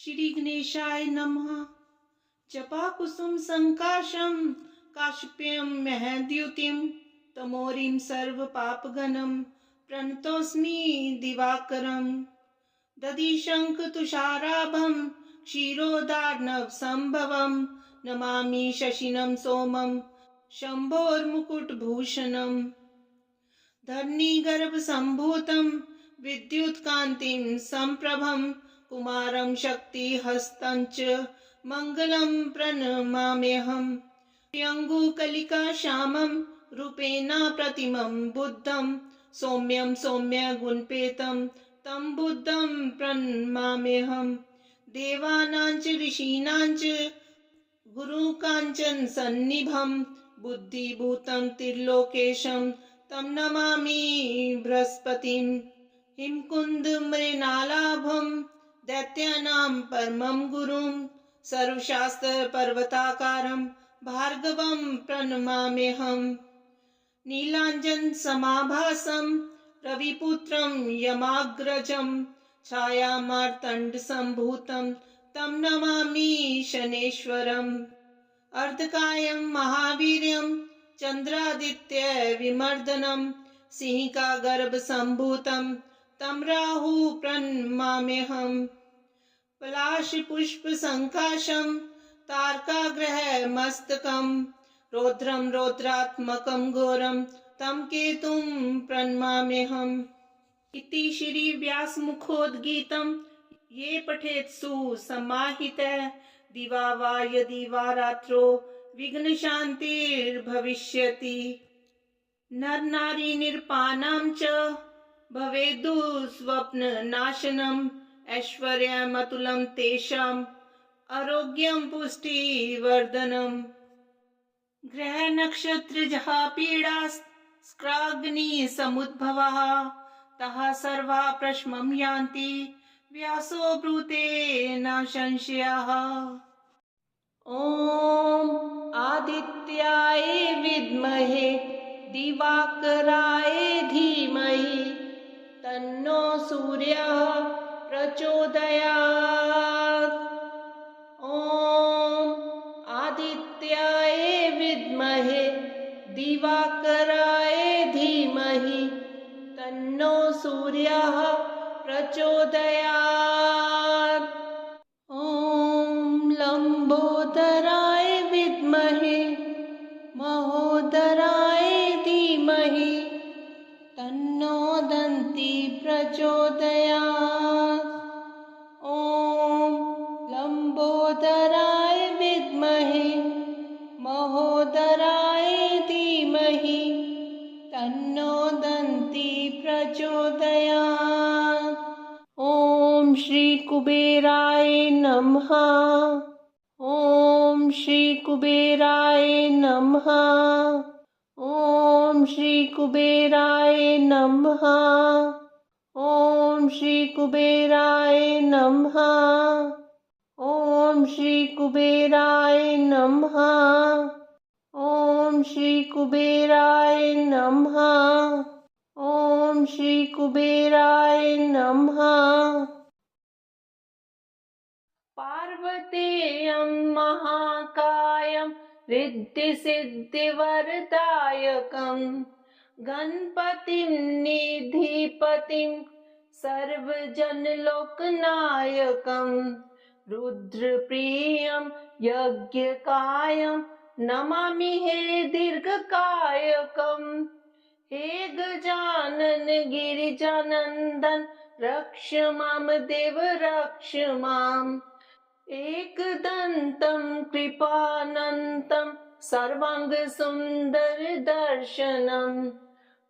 श्री गणेशाय नमः। जपाकुसुम संकाशम काश्यप्यम महद्युतिम तमोरिम सर्व पापगणम प्रणतोस्मि दिवाकरम। दधिशंख तुषाराभम क्षीरोदार्णव संभवम नमामि शशिनं सोमं शंभोर्मुकुटभूषणम्। धरणीगर्भ संभूतं विद्युत्कान्तिं संप्रभं कुमारं शक्तिहस्तं च मंगलं प्रणमाम्यहम्। प्रियङ्गुकलिका श्यामं रूपेण प्रतिमं बुद्धं सौम्यं सौम्यगुणपेतं तं बुद्धं प्रणमाम्यहम्। देवानां च ऋषीणां च गुरुकाञ्चन सन्निभं बुद्धिभूतं त्रिलोकेशं तं नमामि बृहस्पतिं। हिमकुंद मृणालाभं दैत्यानां परमं गुरुं सर्वशास्त्र पर्वताकारं भार्गवं प्रणमाम्यहम्। नीलांजन समाभासं रविपुत्रं यमाग्रजं छायामार्तण्ड संभूतं तं नमामि शनेश्वरम्। अर्धकायं महावीर्यं चंद्रादित्य विमर्दनं सिंहिकागर्भ संभूतं तं राहु प्रणमाम्यहम्। पलाश पुष्प संकाशं तारकाग्रह मस्तकं रौद्रं रौद्रात्मकं घोरं तं केतुं प्रणमाम्यहम्। इति श्री व्यासमुखोद्गीतं। ये पठेत् सुसमाहितः दिवा वा यदि वा रात्रो विघ्नशान्तिर्भविष्यति। नर नारी निर्पाणां च भवेदुःस्वप्ननाशनम् ऐश्वर्यमतुलं तेषाम् आरोग्यं पुष्टिवर्धनम्। ग्रह नक्षत्रजः पीडास्त्राग्नि समुद्भवः तः सर्वा प्रश्मं यान्ति व्यासो ब्रूते न संशयः। ॐ आदित्याय विद्महे दिवाकराय धीमहि तन्नो सूर्यः प्रचोदयात्। ॐ आदित्याय विद्महे दिवाकराय धीमहि तन्नो सूर्यः प्रचोदयात्। ॐ लंबोदराय विद्महे महोदराय धीमहि तन्नो दन्ती प्रचोदयात्। ॐ लंबोदराय विद्महे महोदराय धीमहि तन्नो दन्ती प्रचोदयात्। ॐ श्री कुबेराय नमः। ॐ श्री कुबेराय नमः। ॐ श्री कुबेराय नमः। ॐ श्री कुबेराय नमः। ॐ श्री कुबेराय नमः। ॐ श्री कुबेराय नमः। ॐ श्री कुबेराय नमः। पार्वतेयं महाकायं रिद्धिसिद्धिवरदायकं गणपतिं निधिपतिं सर्वजनलोकनायकं रुद्रप्रियं यज्ञकायं नमामि हे दीर्घकायकं। हे गजानन गिरिजानन्दन रक्ष मां देव रक्ष माम्। एकदन्तं कृपानन्तं सर्वाङ्गसुन्दरदर्शनं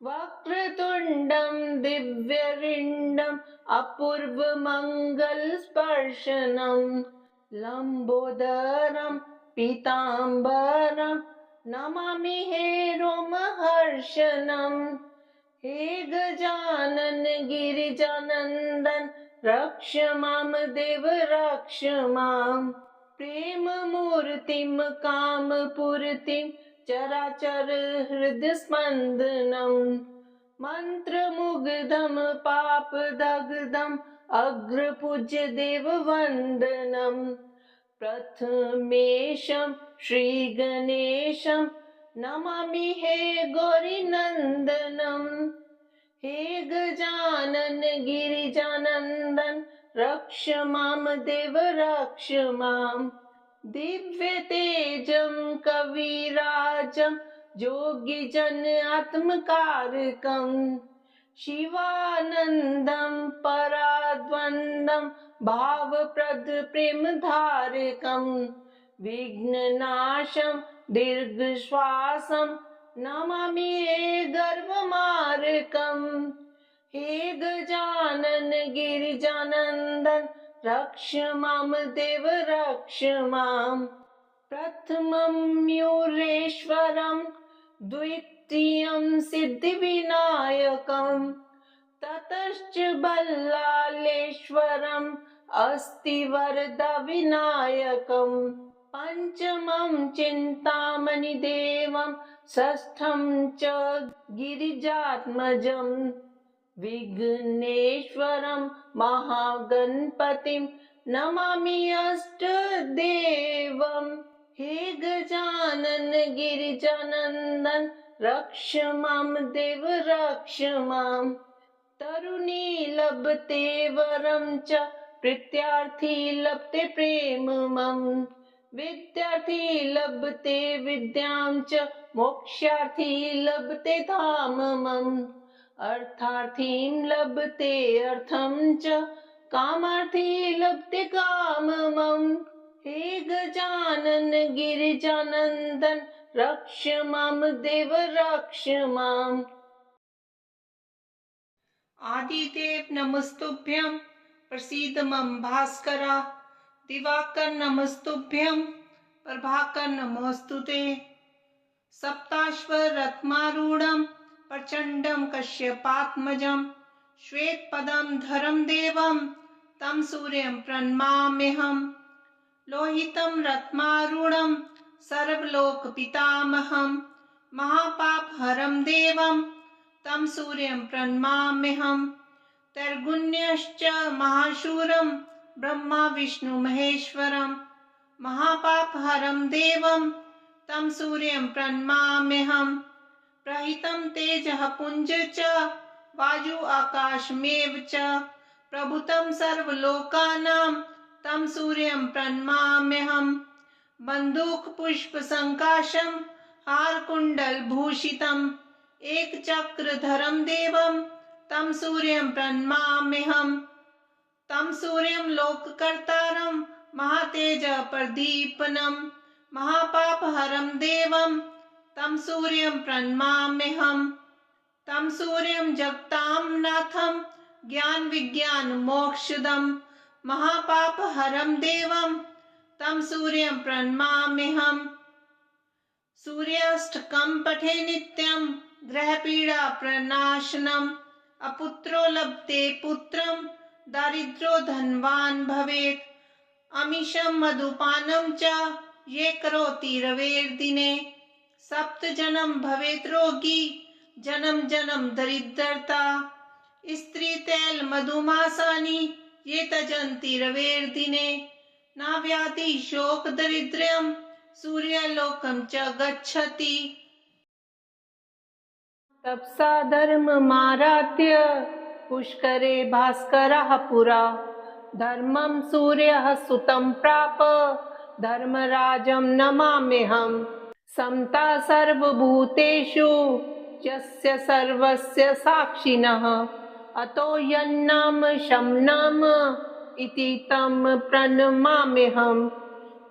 वक्रतुण्डं दिव्यरिण्डम् अपूर्वमङ्गलस्पर्शनं लम्बोदरं पीताम्बरं नमामि हे रोमहर्षणम्। हे गजानन गिरिजानन्दन रक्ष मां देव रक्ष माम्। प्रेममूर्तिं कामपूर्तिं चराचर हृदस्पन्दनं मन्त्रमुग्धं पापदग्धं अग्रपूज्य देववन्दनं प्रथमेशं श्रीगणेशं नमामि हे गौरीनन्दनं हे गजानन गिरिजानन्दन रक्ष मां देव रक्ष मां दिव्यतेजं कविराजं योगिजन आत्मकारकं शिवानन्दं पराद्वन्द्वं भावप्रद प्रेमधारकं विघ्ननाशं दीर्घश्वासं नमामि हे गर्भमार्कं हे गजानन गिरिजानन्दन रक्ष मां देव रक्ष मां प्रथमं मयूरेश्वरं द्वितीयं सिद्धिविनायकं ततश्च बल्लालेश्वरम् अस्ति वरदविनायकं पञ्चमं चिन्तामणिदेवं षष्ठं च गिरिजात्मजं विघ्नेश्वरं महागणपतिं नमामि अष्टदेवं हे गजानन गिरिजानन्दन रक्ष मां देव रक्ष मां तरुणी लभते वरं च प्रीत्यार्थी लभते प्रेममं विद्यार्थी लभते विद्यां च मोक्षार्थी लभते धाममम् अर्थार्थीं लभते अर्थं च कामार्थी लभते काममं हे गजानन गिरिजानन्दन रक्ष मां देव रक्ष माम् आदिदेव नमस्तुभ्यं प्रसीद मम भास्करा दिवाकर नमस्तुभ्यं प्रभाकर नमोस्तुते सप्ताश्वर रत्मारूढं प्रचण्डं कश्यपात्मजं श्वेतपदं धरं देवं तं सूर्यं प्रणमाम्यहं लोहितं रत्मारूढं सर्वलोकपितामहं महापापहरं देवं तं सूर्यं प्रणमाम्यहं त्रैगुण्यश्च महाशूरं ब्रह्मा विष्णु महेश्वरं महापापहरं देवं तं सूर्यं प्रणमाम्यहं प्रहितं तेजः पुञ्ज च वायु आकाशमेव च प्रभुतं सर्वलोकानां तं सूर्यं प्रणमाम्यहं बन्दूकपुष्पसङ्काशं हारकुण्डलभूषितम् एकचक्रधरं देवं तं सूर्यं प्रणमाम्यहं तं सूर्यं लोककर्तारं महातेजप्रदीपनं महापापहरं देवं तं सूर्यं प्रणमाम्यहं तं सूर्यं जगतां नाथं ज्ञानविज्ञानमोक्षदं महापापहरं देवं तं सूर्यं प्रणमाम्यहं सूर्याष्टकं पठे नित्यं ग्रहपीडा प्रणाशनम् अपुत्रो लभते पुत्रं दारिद्र्यो धनवान् भवेत् अमीशं मधुपानं च ये करोति रवेर्दिने सप्तजन्म भवेत् रोगी जन्म जन्म दरिद्रता स्त्री तैल मधुमासानि ये तजन्ति रवेर्दिने न व्याधि शोक दरिद्र्यं सूर्यलोकं च गच्छति तपसा धर्ममाराध्य पुष्करे भास्करः पुरा धर्मं सूर्यः सुतं प्राप धर्मराजं नमाम्यहं समता सर्वभूतेषु यस्य सर्वस्य साक्षिणः अतो यन्नाम शमनाम इति तं प्रणमाम्यहं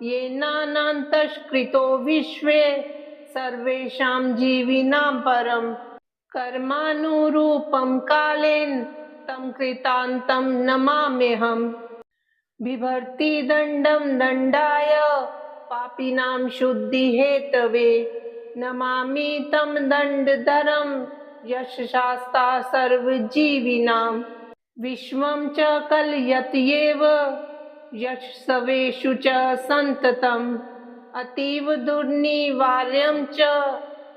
येनान्तष्कृतो विश्वे सर्वेषां जीविनां परं कर्मानुरूपं कालेन तं कृतान्तं नमाम्यहं बिभर्ति दण्डं दण्डाय पापिनां शुद्धिहेतवे नमामि तं दण्डधरं यशशास्ता सर्वजीविनां विश्वं च कलयत्येव यशस्वेषु च सन्ततम् अतीव दुर्निवार्यं च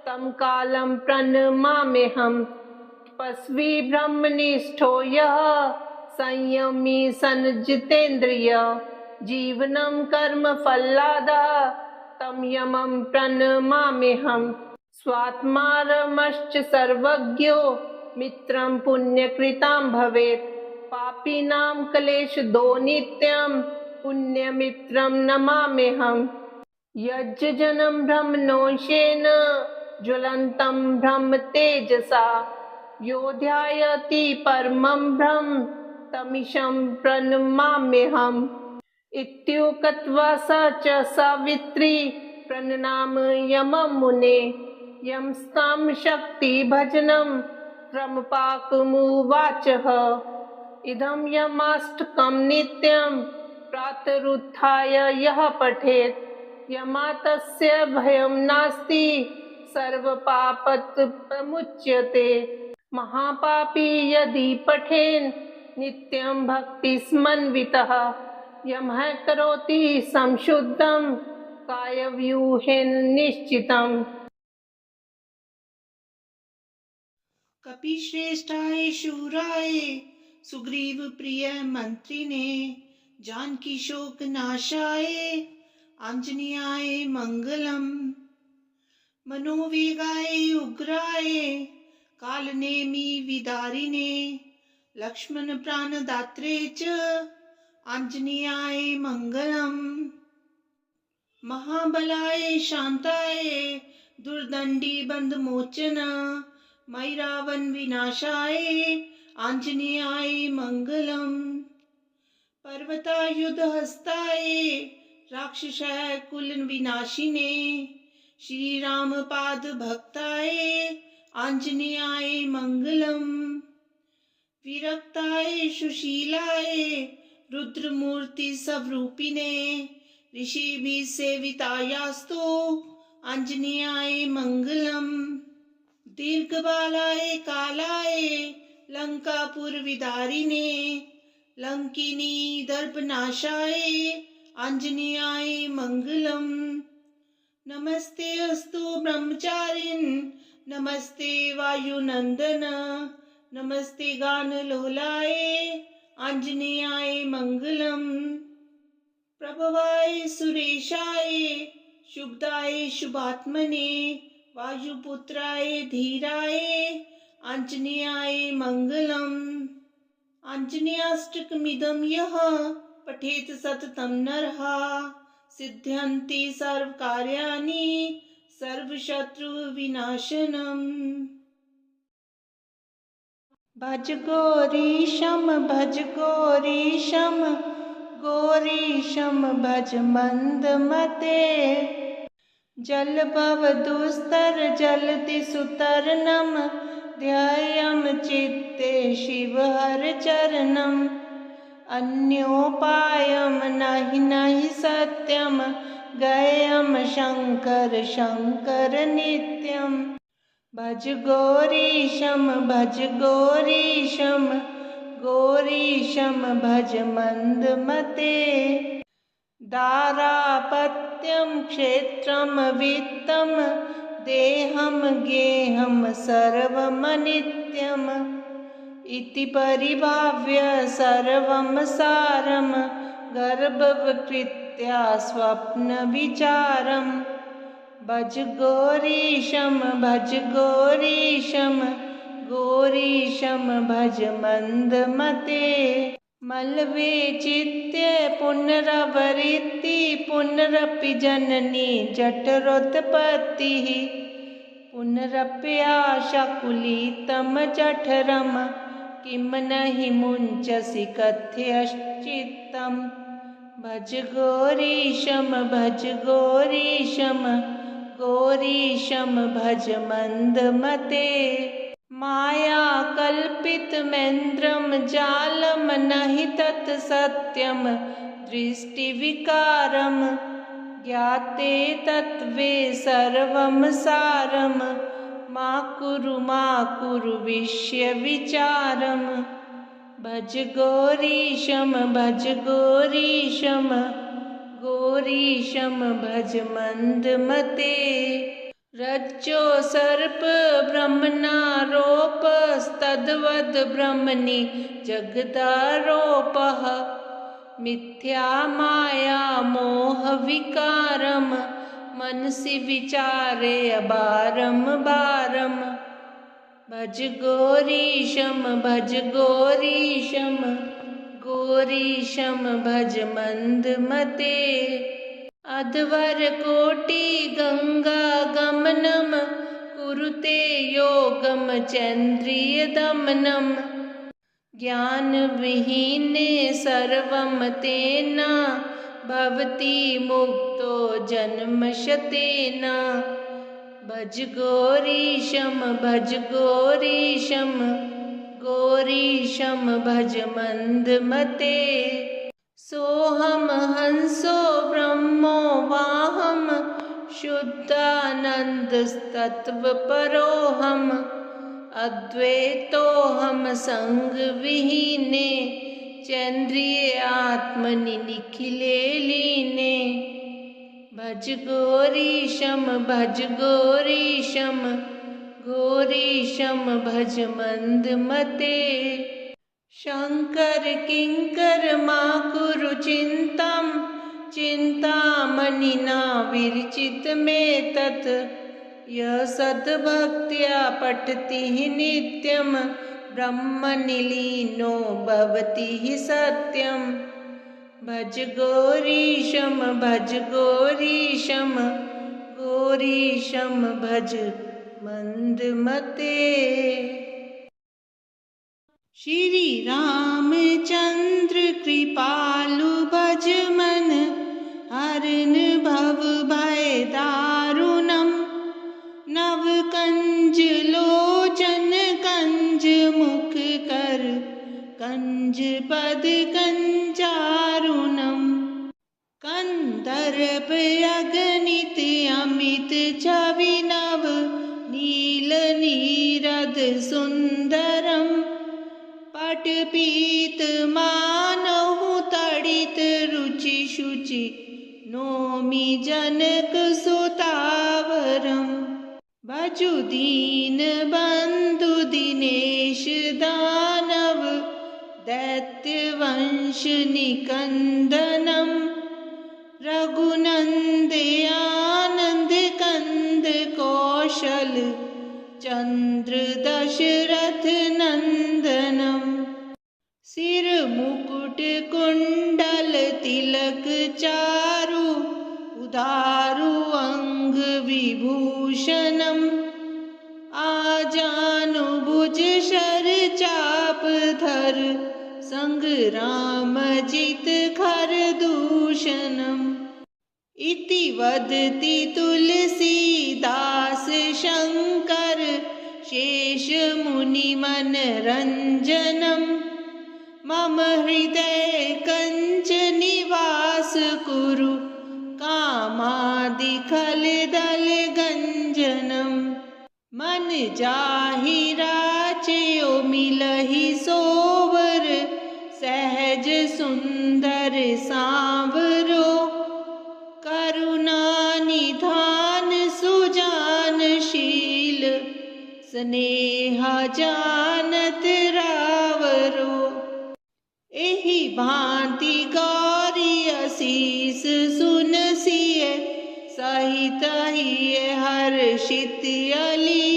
तं कालं प्रणमाम्यहं तपस्वी ब्रह्मनिष्ठो यः स संयमी सन जितेन्द्रिय जीवनं कर्म फलादा तं यमं प्रणमाम्यहम्। स्वात्मा रमश्च सर्वज्ञो मित्रं पुण्यकृतां भवेत्। पापिनां क्लेशदो नित्यं पुण्यमित्रं नमाम्यहम्। यज्जनं ब्रह्मणोषेण ज्वलन्तं ब्रह्म तेजसा यो ध्यायति परमं ब्रह्म तमीशं प्रणमाम्यहम्। इत्युक्त्वा स च सावित्री प्रणनामयमं मुने यंस्तं शक्तिभजनं ब्रह्मपाकमुवाचः। इदं यमाष्टकं नित्यं प्रातरुत्थाय यः पठेत् यमातस्य भयं नास्ति सर्वपापात् प्रमुच्यते। महापापी यदि पठेन् नित्यं भक्तिसमन्वितः यमः करोति संशुद्धं कायव्यूहेन निश्चितम्। कपिश्रेष्ठाय शूराय सुग्रीव प्रिय मंत्रिणे जानकी शोक नाशाय आंजनेयाय मंगलम। मनोवेगाय उग्राय कालनेमि विदारिणे लक्ष्मण प्राणदात्रे च आंजनेयाय मंगलम। महाबलाय शांताय दुर्दंडी बंधमोचन मैरावन विनाशाय आंजनेयाय मंगलम। पर्वतायुधहस्ताय राक्षस कुल विनाशिने श्री राम पाद भक्ताय आंजनेयाय मंगलम। विरक्ताय सुशीलाय रुद्रमूर्ति स्वरूपिणे ऋषिभिः सेवितायास्तु आंजनेयाय मंगलम। दीर्घबालाय कालाय लंकापुर विदारिणे लंकिनी दर्पनाशाय आंजनेयाय मंगलम। नमस्ते अस्तु ब्रह्मचारिण नमस्ते वायुनंदन नमस्ते गानलोलाय आंजनेयाय मंगलम। प्रभवाय सुरेशाय शुभदाय शुभात्मने वायुपुत्राय धीराय आंजनेयाय मंगलम। आंजनेयाष्टकमिदं यः पठेत् सततं नरः सिद्ध्यन्ति सर्वकार्याणि सर्वशत्रुविनाशनम्। भज गौरीशं गौरीशं भज मंदमते जलभव दुस्तर जलधि सुतरणं ध्यायं चित्ते शिवहर चरणम्। अन्योपायं नहि सत्यं गयं शंकर शंकर नित्यं। भज गौरीशं गौरीशं भज मंदमते दारापत्यं क्षेत्रं वित्तं देहं गेहं सर्वमनित्यम्। इति परिभाव्य सर्वं सारं गर्भवकृत्या स्वप्नविचारम्। भज गौरीशं गौरीशं भज मंदमते। मल्वे चित्ते पुनरवृत्ति पुनरपि जननी जठरोत्पत्तिः पुनरप्याशाकुलितं जठरम् किं नहि मुञ्चसि कथयश्चित्तम्। भज गौरीशं गौरीशं भज मंदमते। माया कल्पितमेन्द्रं जालं नहि तत् सत्यं दृष्टिविकारं ज्ञाते तत्त्वे सर्वं सारं मा कुरु विषयविचारम्। भज गौरीशं गौरीशं भज मंदमते। रज्जो सर्प ब्रह्मणारोपस्तद्वद् ब्रह्मणि जगदारोपः मिथ्या माया मोहविकारम् मनसि विचारे बारं बारम् भज गौरीशं गौरीशं भज मन्दमते अध्वर कोटि गंगा गमनम कुरुते योगम चैन्द्रिय दमनम ज्ञान विहीने सर्वम तेन भवति मुक्तो जन्मशतेन भज गौरीशं भज मन्दमते सोऽहं हंसो ब्रह्मो वाहं शुद्धानन्दस्तत्त्वपरोऽहम् अद्वैतोऽहं सङ्गविहीने चैन्द्रिये आत्मनि निखिले लीने भज गौरीशं भज मन्दमते शङ्कर किङ्कर मा कुरु चिन्तामणिना विरचितमेतत् यः सद्भक्त्या पठति नित्यं ब्रह्मनिलीनो भवति सत्यं भज गौरीशं भज मन्दमते। श्री रामचंद्र कृपालु भज मन हरन भव भय दारुणम नव कंज लोचन कंज मुख कर कंज पद कंजारुणम कंदर्प अगणित अमित छवि नव नील नीरद सुंदरम पटपीत मानहु तडित रुचि शुचि नोमि जनक सुतावरम भजु दीन बंधु दिनेश दानव दैत्य वंश निकंदनम रघुनंद आनंद कंद कौशल चंद्र दशरथ नंदनम सिर मुकुट कुंडल तिलक चारु उदारु अंग विभूषणम आजानु भुज शर चाप धर संग्राम जित खर दूषणम इति वदति तुलसीदास शंकर शेष मुनि मनरंजनम मम हृदय कंच निवास कुरु कामादि खल दल गंजनम मन जाहि राचयो मिलहि सोवर सहज सुंदर सांवरो करुणा निधान सुजानशील स्नेहा जानत रावरो एहि भांति गौरी असीस सुनसिय सहित हिय हर्षित अली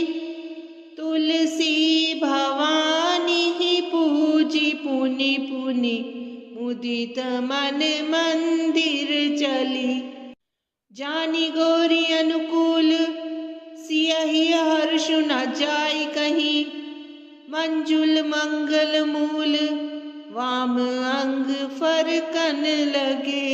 तुलसी भवानी ही पूजी पुनि पुनि मुदित मन मंदिर चली जानी गौरी अनुकूल सियहि हर्षु न जाय कहीं मंजुल मंगल मूल वाम अंग फरकन लगे।